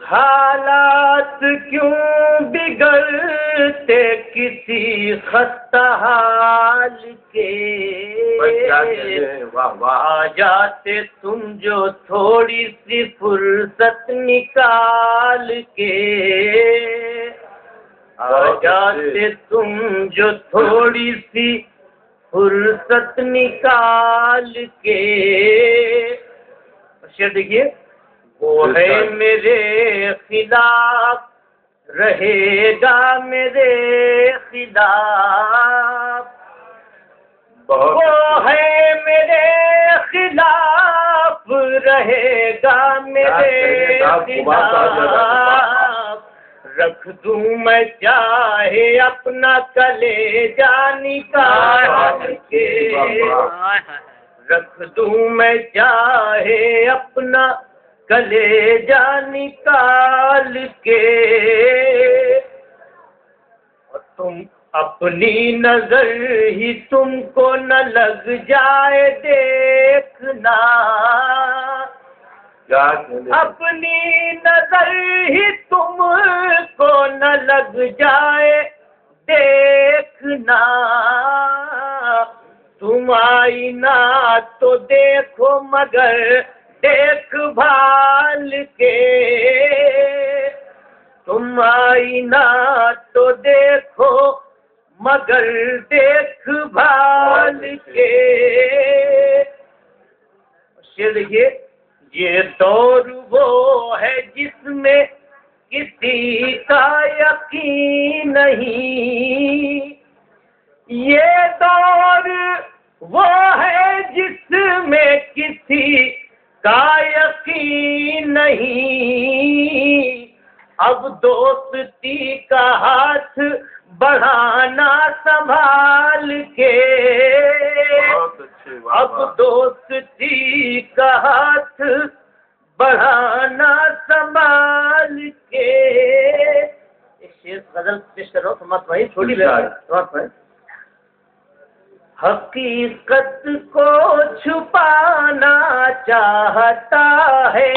حالات کیوں بگڑتے کسی خستہ حال کے، آ جاتے تم جو تھوڑی سی فرصت نکال کے، آ جاتے تم جو تھوڑی سی فرصت نکال کے۔ شعر دیکھیے، وہ ہے میرے خلاف رہے گا میرے خلاف، وہ ہے میرے خلاف رہے گا میرے خلاف، رکھ دوں میں چاہے اپنا کلیجہ نکال کے، رکھ دوں میں چاہے اپنا کلیجہ نکال کے، اور تم اپنی نظر ہی تم کو نہ لگ جائے دیکھنا، اپنی نظر ہی تم کو نہ لگ جائے دیکھنا، تم آئینہ تو دیکھو مگر دیکھ بھال کے، تم آئینہ تو دیکھو مگر دیکھ بھال کے۔ شعر دیکھیے، یہ دور وہ ہے جس میں کسی کا یقین نہیں، یہ دور وہ ہے جس میں کسی کا یقین نہیں، اب دوستی کا ہاتھ بڑھانا سنبھال کے، اب دوستی کا ہاتھ بڑھانا سنبھال کے۔ ایک شعر غزل پیش کر رہا ہوں، سماعت بھائی چھوٹی بات ہے۔ حقیقت کو چھپانا چاہتا ہے